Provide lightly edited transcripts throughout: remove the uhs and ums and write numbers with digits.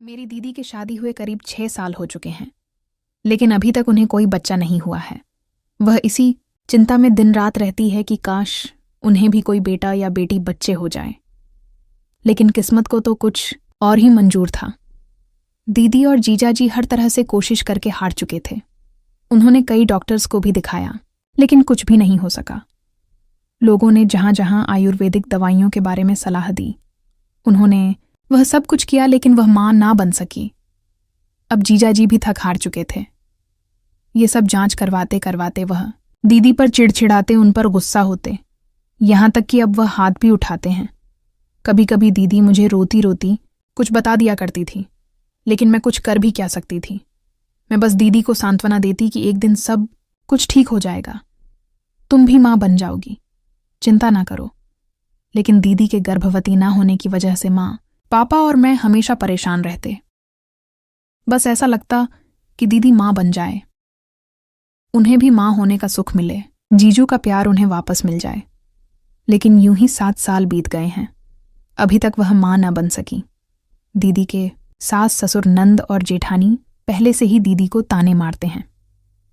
मेरी दीदी के शादी हुए करीब 6 साल हो चुके हैं, लेकिन अभी तक उन्हें कोई बच्चा नहीं हुआ है। वह इसी चिंता में दिन रात रहती है कि काश उन्हें भी कोई बेटा या बेटी बच्चे हो जाए, लेकिन किस्मत को तो कुछ और ही मंजूर था। दीदी और जीजाजी हर तरह से कोशिश करके हार चुके थे। उन्होंने कई डॉक्टर्स को भी दिखाया, लेकिन कुछ भी नहीं हो सका। लोगों ने जहां जहां आयुर्वेदिक दवाइयों के बारे में सलाह दी, उन्होंने वह सब कुछ किया, लेकिन वह मां ना बन सकी। अब जीजाजी भी थक हार चुके थे। ये सब जांच करवाते करवाते वह दीदी पर चिड़चिड़ाते, उन पर गुस्सा होते, यहां तक कि अब वह हाथ भी उठाते हैं। कभी कभी दीदी मुझे रोती रोती कुछ बता दिया करती थी, लेकिन मैं कुछ कर भी क्या सकती थी। मैं बस दीदी को सांत्वना देती कि एक दिन सब कुछ ठीक हो जाएगा, तुम भी मां बन जाओगी, चिंता ना करो। लेकिन दीदी के गर्भवती ना होने की वजह से मां, पापा और मैं हमेशा परेशान रहते। बस ऐसा लगता कि दीदी मां बन जाए, उन्हें भी मां होने का सुख मिले, जीजू का प्यार उन्हें वापस मिल जाए। लेकिन यूं ही 7 साल बीत गए हैं, अभी तक वह मां न बन सकी। दीदी के सास ससुर, नंद और जेठानी पहले से ही दीदी को ताने मारते हैं।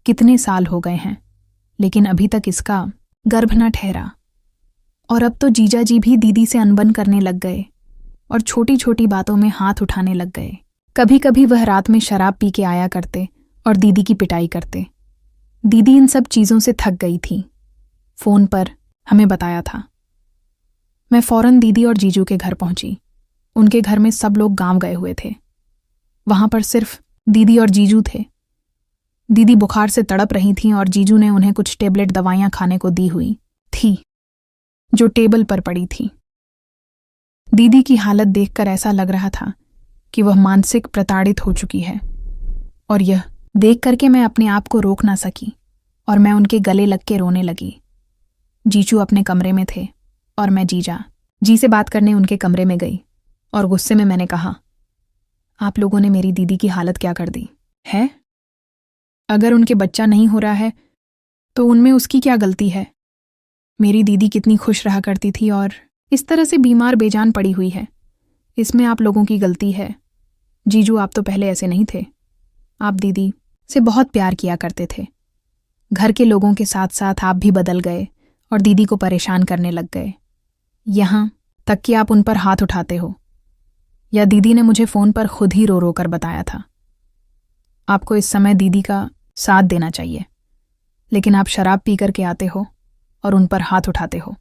कितने साल हो गए हैं, लेकिन अभी तक इसका गर्भ न ठहरा। और अब तो जीजाजी भी दीदी से अनबन करने लग गए और छोटी छोटी बातों में हाथ उठाने लग गए। कभी कभी वह रात में शराब पी के आया करते और दीदी की पिटाई करते। दीदी इन सब चीज़ों से थक गई थी। फोन पर हमें बताया था। मैं फौरन दीदी और जीजू के घर पहुंची। उनके घर में सब लोग गांव गए हुए थे। वहां पर सिर्फ दीदी और जीजू थे। दीदी बुखार से तड़प रही थीं और जीजू ने उन्हें कुछ टेबलेट दवाइयां खाने को दी हुई थी जो टेबल पर पड़ी थी। दीदी की हालत देखकर ऐसा लग रहा था कि वह मानसिक प्रताड़ित हो चुकी है, और यह देख करके मैं अपने आप को रोक ना सकी और मैं उनके गले लग के रोने लगी। जीजू अपने कमरे में थे और मैं जीजा जी से बात करने उनके कमरे में गई और गुस्से में मैंने कहा, आप लोगों ने मेरी दीदी की हालत क्या कर दी है? अगर उनके बच्चा नहीं हो रहा है तो उनमें उसकी क्या गलती है? मेरी दीदी कितनी खुश रहा करती थी और इस तरह से बीमार बेजान पड़ी हुई है, इसमें आप लोगों की गलती है। जीजू, आप तो पहले ऐसे नहीं थे। आप दीदी से बहुत प्यार किया करते थे। घर के लोगों के साथ साथ आप भी बदल गए और दीदी को परेशान करने लग गए, यहां तक कि आप उन पर हाथ उठाते हो। या दीदी ने मुझे फोन पर खुद ही रो रो कर बताया था। आपको इस समय दीदी का साथ देना चाहिए, लेकिन आप शराब पी करके आते हो और उन पर हाथ उठाते हो।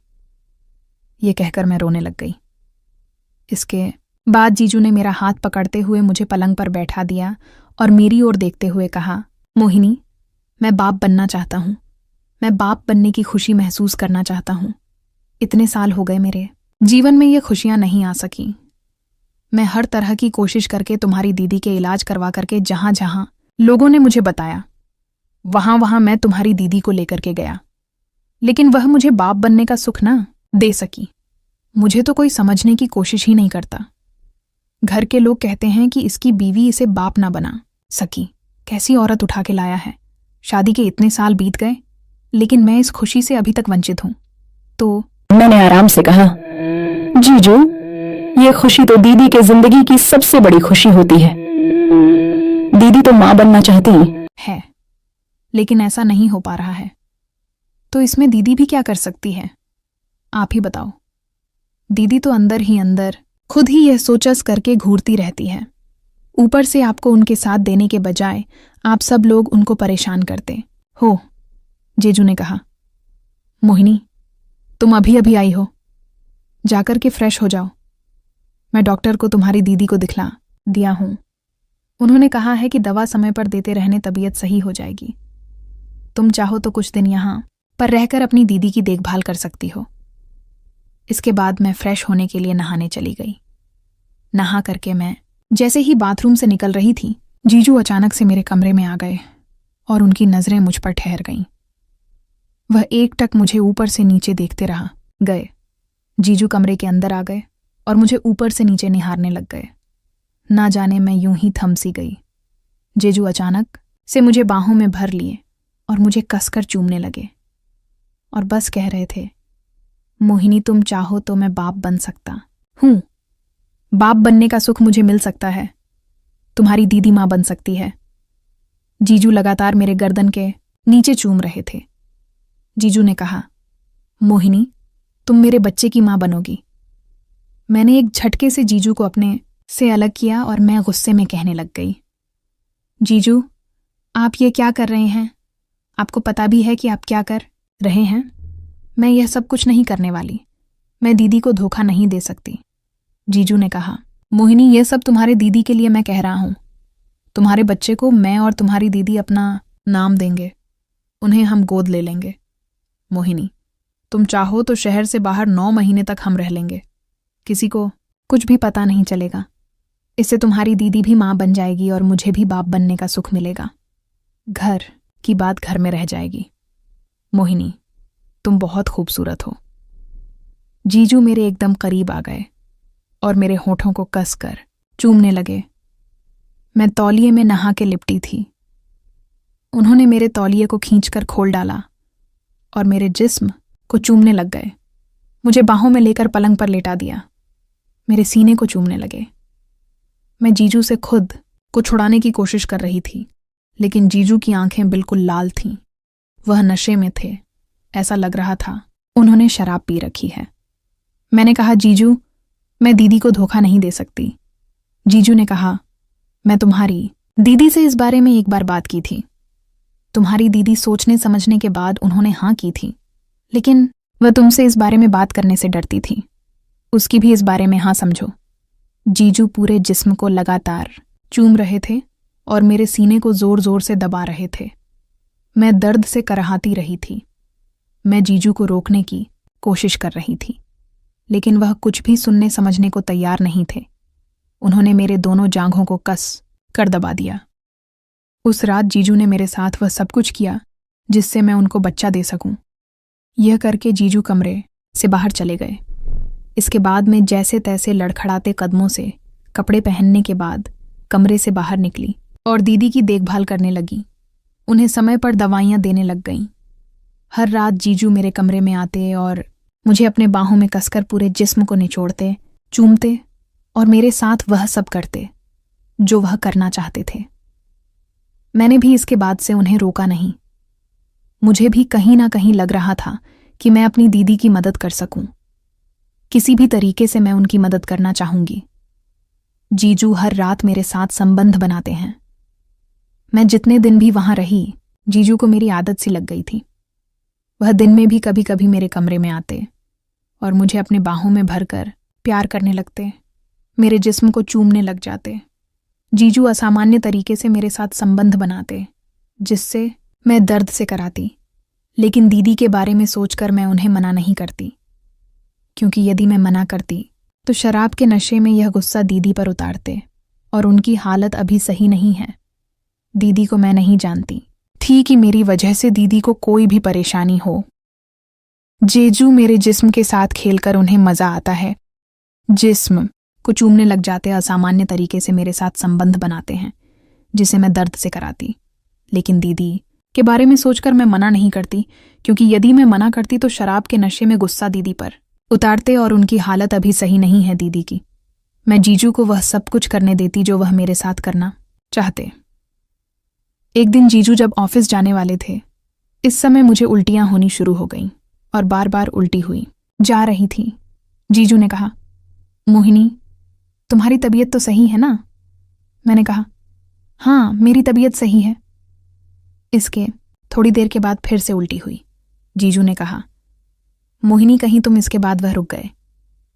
ये कहकर मैं रोने लग गई। इसके बाद जीजू ने मेरा हाथ पकड़ते हुए मुझे पलंग पर बैठा दिया और मेरी ओर देखते हुए कहा, मोहिनी, मैं बाप बनना चाहता हूं। मैं बाप बनने की खुशी महसूस करना चाहता हूं। इतने साल हो गए मेरे जीवन में ये खुशियां नहीं आ सकी। मैं हर तरह की कोशिश करके तुम्हारी दीदी के इलाज करवा करके जहां जहां लोगों ने मुझे बताया, वहां वहां मैं तुम्हारी दीदी को लेकर के गया, लेकिन वह मुझे बाप बनने का सुख ना दे सकी। मुझे तो कोई समझने की कोशिश ही नहीं करता। घर के लोग कहते हैं कि इसकी बीवी इसे बाप ना बना सकी। कैसी औरत उठा के लाया है। शादी के इतने साल बीत गए, लेकिन मैं इस खुशी से अभी तक वंचित हूं। तो मैंने आराम से कहा, जीजू, ये खुशी तो दीदी के जिंदगी की सबसे बड़ी खुशी होती है। दीदी तो मां बनना चाहती है, लेकिन ऐसा नहीं हो पा रहा है। तो इसमें दीदी भी क्या कर सकती है? आप ही बताओ। दीदी तो अंदर ही अंदर खुद ही यह सोचस करके घूरती रहती है। ऊपर से आपको उनके साथ देने के बजाय आप सब लोग उनको परेशान करते हो। जीजू ने कहा, मोहिनी, तुम अभी अभी आई हो, जाकर के फ्रेश हो जाओ। मैं डॉक्टर को तुम्हारी दीदी को दिखला दिया हूं। उन्होंने कहा है कि दवा समय पर देते रहने तबीयत सही हो जाएगी। तुम चाहो तो कुछ दिन यहां पर रहकर अपनी दीदी की देखभाल कर सकती हो। इसके बाद मैं फ्रेश होने के लिए नहाने चली गई। नहा करके मैं जैसे ही बाथरूम से निकल रही थी, जीजू अचानक से मेरे कमरे में आ गए और उनकी नजरें मुझ पर ठहर गईं। वह एकटक मुझे ऊपर से नीचे देखते रहा गए। जीजू कमरे के अंदर आ गए और मुझे ऊपर से नीचे निहारने लग गए। ना जाने मैं यूं ही थम सी गई। जीजू अचानक से मुझे बाहों में भर लिए और मुझे कसकर चूमने लगे और बस कह रहे थे, मोहिनी, तुम चाहो तो मैं बाप बन सकता हूं। बाप बनने का सुख मुझे मिल सकता है, तुम्हारी दीदी माँ बन सकती है। जीजू लगातार मेरे गर्दन के नीचे चूम रहे थे। जीजू ने कहा, मोहिनी, तुम मेरे बच्चे की माँ बनोगी। मैंने एक झटके से जीजू को अपने से अलग किया और मैं गुस्से में कहने लग गई, जीजू, आप ये क्या कर रहे हैं? आपको पता भी है कि आप क्या कर रहे हैं? मैं यह सब कुछ नहीं करने वाली। मैं दीदी को धोखा नहीं दे सकती। जीजू ने कहा, मोहिनी, यह सब तुम्हारे दीदी के लिए मैं कह रहा हूं। तुम्हारे बच्चे को मैं और तुम्हारी दीदी अपना नाम देंगे। उन्हें हम गोद ले लेंगे। मोहिनी, तुम चाहो तो शहर से बाहर 9 महीने तक हम रह लेंगे। किसी को कुछ भी पता नहीं चलेगा। इससे तुम्हारी दीदी भी माँ बन जाएगी और मुझे भी बाप बनने का सुख मिलेगा। घर की बात घर में रह जाएगी। मोहिनी, तुम बहुत खूबसूरत हो। जीजू मेरे एकदम करीब आ गए और मेरे होठों को कसकर चूमने लगे। मैं तौलिए में नहा के लिपटी थी। उन्होंने मेरे तौलिए को खींचकर खोल डाला और मेरे जिस्म को चूमने लग गए। मुझे बाहों में लेकर पलंग पर लेटा दिया। मेरे सीने को चूमने लगे। मैं जीजू से खुद को छुड़ाने की कोशिश कर रही थी, लेकिन जीजू की आंखें बिल्कुल लाल थीं। वह नशे में थे। ऐसा लग रहा था उन्होंने शराब पी रखी है। मैंने कहा, जीजू, मैं दीदी को धोखा नहीं दे सकती। जीजू ने कहा, मैं तुम्हारी दीदी से इस बारे में एक बार बात की थी। तुम्हारी दीदी सोचने समझने के बाद उन्होंने हाँ की थी, लेकिन वह तुमसे इस बारे में बात करने से डरती थी। उसकी भी इस बारे में हाँ समझो। जीजू पूरे जिस्म को लगातार चूम रहे थे और मेरे सीने को जोर जोर से दबा रहे थे। मैं दर्द से कराहती रही थी। मैं जीजू को रोकने की कोशिश कर रही थी, लेकिन वह कुछ भी सुनने समझने को तैयार नहीं थे। उन्होंने मेरे दोनों जांघों को कस कर दबा दिया। उस रात जीजू ने मेरे साथ वह सब कुछ किया जिससे मैं उनको बच्चा दे सकूं। यह करके जीजू कमरे से बाहर चले गए। इसके बाद मैं जैसे तैसे लड़खड़ाते कदमों से कपड़े पहनने के बाद कमरे से बाहर निकली और दीदी की देखभाल करने लगी। उन्हें समय पर दवाइयां देने लग गईं। हर रात जीजू मेरे कमरे में आते और मुझे अपने बाहों में कसकर पूरे जिस्म को निचोड़ते, चूमते और मेरे साथ वह सब करते जो वह करना चाहते थे। मैंने भी इसके बाद से उन्हें रोका नहीं। मुझे भी कहीं ना कहीं लग रहा था कि मैं अपनी दीदी की मदद कर सकूं। किसी भी तरीके से मैं उनकी मदद करना चाहूंगी। जीजू हर रात मेरे साथ संबंध बनाते हैं। मैं जितने दिन भी वहां रही, जीजू को मेरी आदत सी लग गई थी। वह दिन में भी कभी कभी मेरे कमरे में आते और मुझे अपने बाहों में भरकर प्यार करने लगते, मेरे जिस्म को चूमने लग जाते। जीजू असामान्य तरीके से मेरे साथ संबंध बनाते, जिससे मैं दर्द से कराती, लेकिन दीदी के बारे में सोचकर मैं उन्हें मना नहीं करती, क्योंकि यदि मैं मना करती तो शराब के नशे में यह गुस्सा दीदी पर उतारते और उनकी हालत अभी सही नहीं है। दीदी को मैं नहीं जानती थी कि मेरी वजह से दीदी को कोई भी परेशानी हो। जीजू मेरे जिस्म के साथ खेलकर उन्हें मजा आता है। जिस्म को चूमने लग जाते, असामान्य तरीके से मेरे साथ संबंध बनाते हैं, जिसे मैं दर्द से कराती। लेकिन दीदी के बारे में सोचकर मैं मना नहीं करती, क्योंकि यदि मैं मना करती तो शराब के नशे में गुस्सा दीदी पर उतारते और उनकी हालत अभी सही नहीं है दीदी की। मैं जीजू को वह सब कुछ करने देती जो वह मेरे साथ करना चाहते। एक दिन जीजू जब ऑफिस जाने वाले थे, इस समय मुझे उल्टियां होनी शुरू हो गईं और बार बार उल्टी हुई जा रही थी। जीजू ने कहा, मोहिनी, तुम्हारी तबीयत तो सही है ना? मैंने कहा, हाँ, मेरी तबीयत सही है। इसके थोड़ी देर के बाद फिर से उल्टी हुई। जीजू ने कहा, मोहिनी, कहीं तुम इसके बाद वह रुक गए।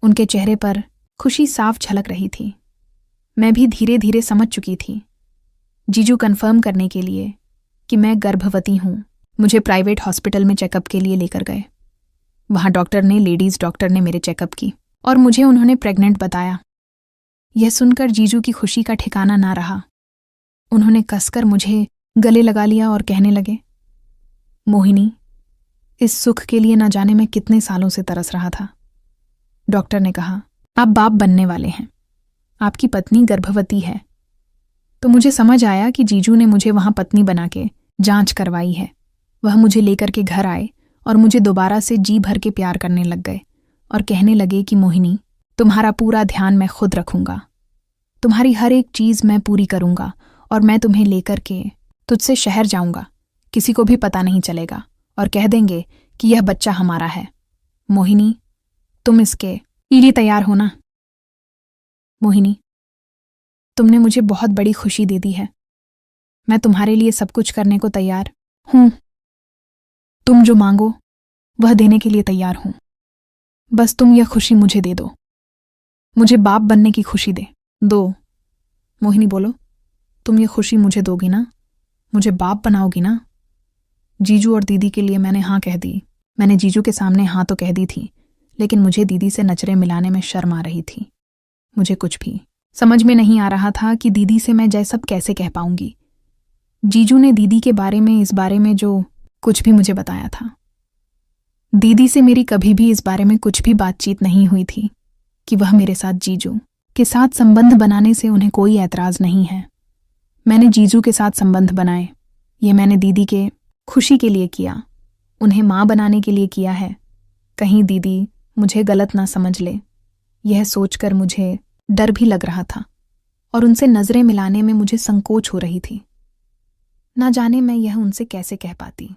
उनके चेहरे पर खुशी साफ झलक रही थी। मैं भी धीरे धीरे समझ चुकी थी। जीजू कंफर्म करने के लिए कि मैं गर्भवती हूँ, मुझे प्राइवेट हॉस्पिटल में चेकअप के लिए लेकर गए। वहाँ लेडीज डॉक्टर ने मेरे चेकअप की और मुझे उन्होंने प्रेग्नेंट बताया। यह सुनकर जीजू की खुशी का ठिकाना ना रहा। उन्होंने कसकर मुझे गले लगा लिया और कहने लगे, मोहिनी, इस सुख के लिए ना जाने मैं कितने सालों से तरस रहा था। डॉक्टर ने कहा, आप बाप बनने वाले हैं, आपकी पत्नी गर्भवती है। तो मुझे समझ आया कि जीजू ने मुझे वहां पत्नी बना के जांच करवाई है। वह मुझे लेकर के घर आए और मुझे दोबारा से जी भर के प्यार करने लग गए और कहने लगे कि मोहिनी, तुम्हारा पूरा ध्यान मैं खुद रखूंगा। तुम्हारी हर एक चीज मैं पूरी करूंगा और मैं तुम्हें लेकर के तुझसे शहर जाऊंगा। किसी को भी पता नहीं चलेगा और कह देंगे कि यह बच्चा हमारा है। मोहिनी, तुम इसके लिए तैयार हो ना? मोहिनी, तुमने मुझे बहुत बड़ी खुशी दे दी है। मैं तुम्हारे लिए सब कुछ करने को तैयार हूं। तुम जो मांगो वह देने के लिए तैयार हूं। बस तुम यह खुशी मुझे दे दो। मुझे बाप बनने की खुशी दो। मोहिनी बोलो, तुम ये खुशी मुझे दोगी ना? मुझे बाप बनाओगी ना? जीजू और दीदी के लिए मैंने हाँ कह दी। मैंने जीजू के सामने हाँ तो कह दी थी, लेकिन मुझे दीदी से नजरें मिलाने में शर्म आ रही थी। मुझे कुछ भी समझ में नहीं आ रहा था कि दीदी से मैं जय सब कैसे कह पाऊंगी। जीजू ने दीदी के बारे में, इस बारे में जो कुछ भी मुझे बताया था, दीदी से मेरी कभी भी इस बारे में कुछ भी बातचीत नहीं हुई थी कि वह मेरे साथ जीजू के साथ संबंध बनाने से उन्हें कोई ऐतराज नहीं है। मैंने जीजू के साथ संबंध बनाए, ये मैंने दीदी के खुशी के लिए किया, उन्हें माँ बनाने के लिए किया है। कहीं दीदी मुझे गलत ना समझ ले, यह सोचकर मुझे डर भी लग रहा था और उनसे नजरें मिलाने में मुझे संकोच हो रही थी। ना जाने मैं यह उनसे कैसे कह पाती।